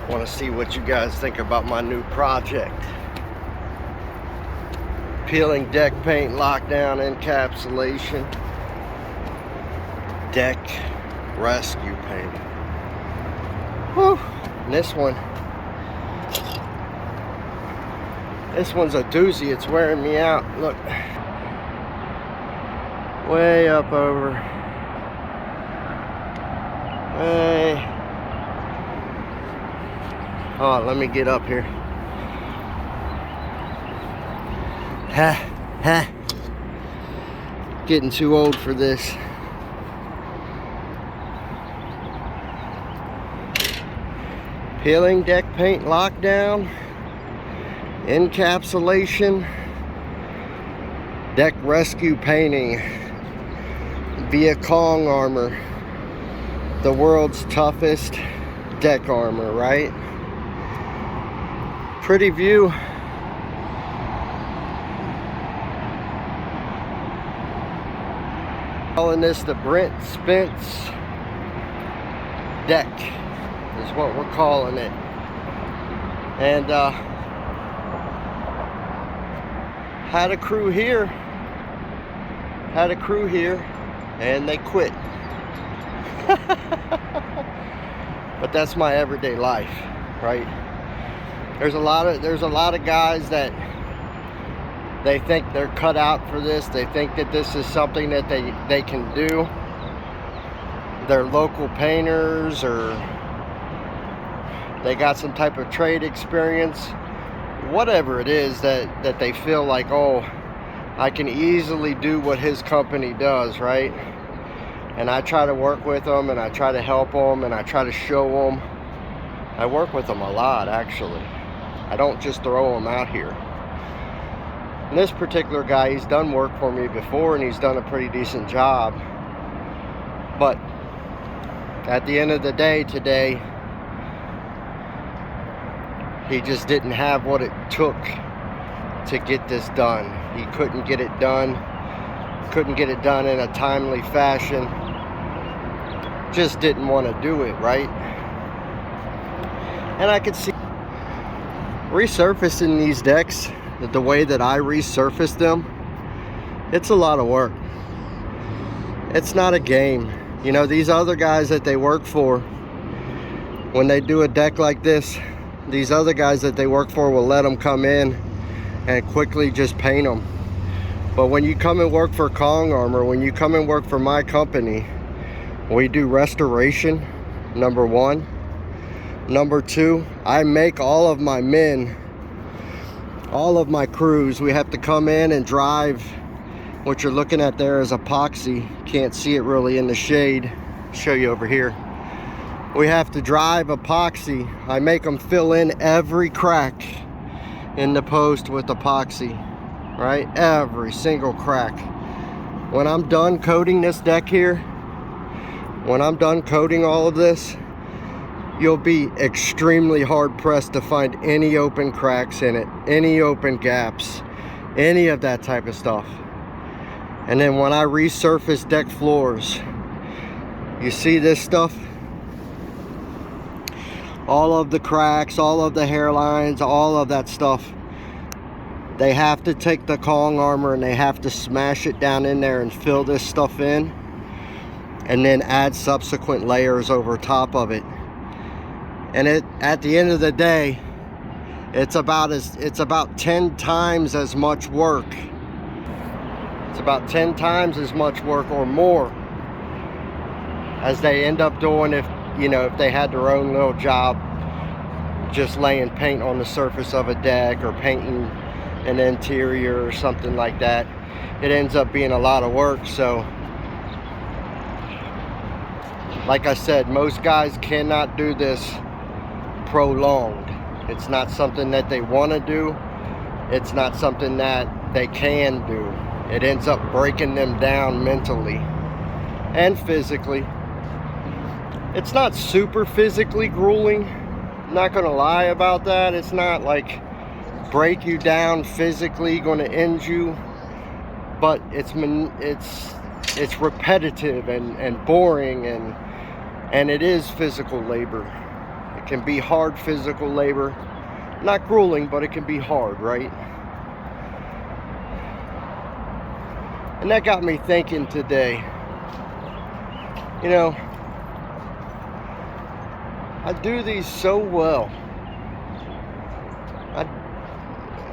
Want to see what you guys think about my new project. Peeling deck paint, lockdown, encapsulation, deck rescue paint. Whew. And this one's a doozy. It's wearing me out. Look, way up over. Way. Oh, let me get up here. Getting too old for this. Peeling deck paint, lockdown, encapsulation, deck rescue painting via Kong armor, the world's toughest deck armor, right? Pretty view. Calling this the Brent Spence deck is what we're calling it. And had a crew here and they quit. But that's my everyday life, right? There's a lot of guys that they think they're cut out for this. They think that this is something that they can do. They're local painters, or they got some type of trade experience. Whatever it is that they feel like, oh, I can easily do what his company does, right? And I try to work with them, and I try to help them, and I try to show them. I work with them a lot, actually. I don't just throw them out here. And this particular guy, he's done work for me before, and he's done a pretty decent job. But at the end of the day today, he just didn't have what it took to get this done. He couldn't get it done. Couldn't get it done in a timely fashion. Just didn't want to do it, right? And I could see resurfacing these decks the way that I resurface them, it's a lot of work. It's not a game. You know, these other guys that they work for, when they do a deck like this, these other guys that they work for will let them come in and quickly just paint them. But when you come and work for Kong Armor, when you come and work for my company, we do restoration, number one. Number two, I make all of my men, all of my crews, we have to come in and drive. What you're looking at there is epoxy. Can't see it really in the shade. I'll show you over here. We have to drive epoxy. I make them fill in every crack in the post with epoxy, right? Every single crack. When I'm done coating this deck here, when I'm done coating all of this, you'll be extremely hard pressed to find any open cracks in it, any open gaps, any of that type of stuff. And then when I resurface deck floors, you see this stuff? All of the cracks, all of the hairlines, all of that stuff. They have to take the Kong armor and they have to smash it down in there and fill this stuff in, and then add subsequent layers over top of it. And at the end of the day, it's about 10 times as much work. It's about 10 times as much work or more as they end up doing if they had their own little job, just laying paint on the surface of a deck or painting an interior or something like that. It ends up being a lot of work. So like I said, most guys cannot do this prolonged. It's not something that they want to do. It's not something that they can do. It ends up breaking them down mentally and physically. It's not super physically grueling, I'm not gonna lie about that. It's not like break you down physically, gonna end you, but it's repetitive and boring, and it is physical labor, can be hard physical labor. Not grueling, but it can be hard, right? And that got me thinking today. You know, I do these so well.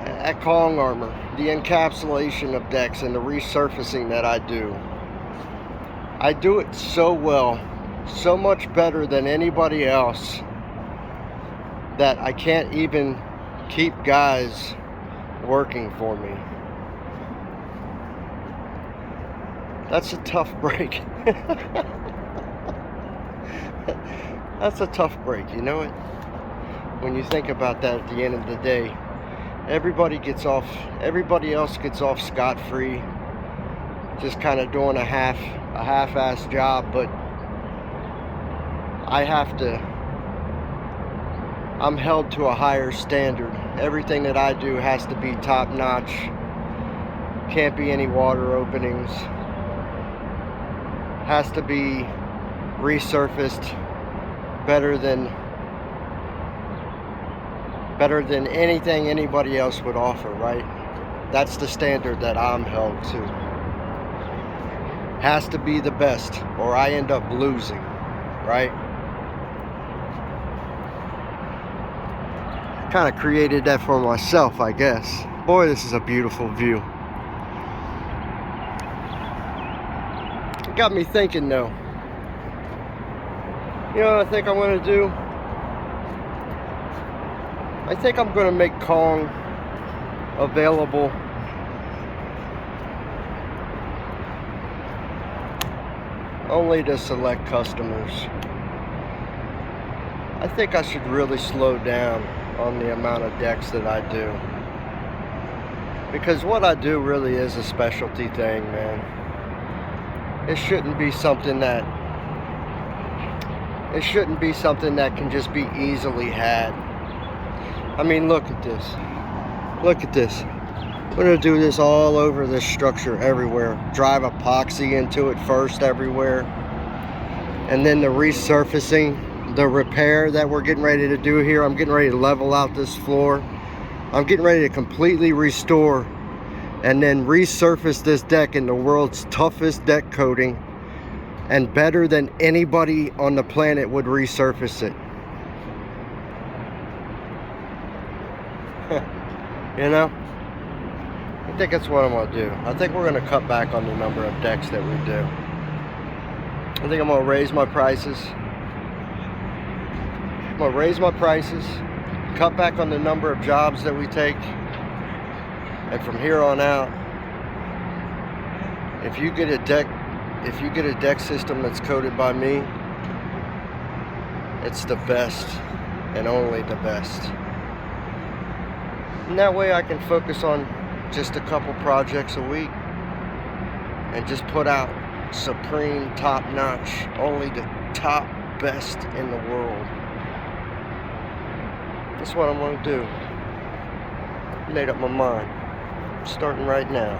At Kong Armor, the encapsulation of decks and the resurfacing that I do it so well, so much better than anybody else, that I can't even keep guys working for me. That's a tough break. That's a tough break, you know it? When you think about that at the end of the day, everybody else gets off scot-free, just kind of doing a half-assed job, but I'm held to a higher standard. Everything that I do has to be top-notch. Can't be any water openings. Has to be resurfaced better than anything anybody else would offer, right? That's the standard that I'm held to. Has to be the best, or I end up losing, right? Kind of created that for myself, I guess. Boy, this is a beautiful view. It got me thinking though. You know what I think I'm going to do? I think I'm going to make Kong available only to select customers. I think I should really slow down on the amount of decks that I do, because what I do really is a specialty thing, man. It shouldn't be something that can just be easily had. I mean, look at this. Look at this. We're going to do this all over this structure everywhere. Drive epoxy into it first everywhere. And then the resurfacing, the repair that we're getting ready to do here. I'm getting ready to level out this floor. I'm getting ready to completely restore and then resurface this deck in the world's toughest deck coating, and better than anybody on the planet would resurface it. You know, I think that's what I'm going to do. I think we're going to cut back on the number of decks that we do. I think I'm going to raise my prices. I'm going to raise my prices, cut back on the number of jobs that we take, and from here on out, if you get a deck system that's coated by me, it's the best and only the best. And that way I can focus on just a couple projects a week and just put out supreme, top-notch, only the top best in the world. That's what I'm going to do. Made up my mind. Starting right now.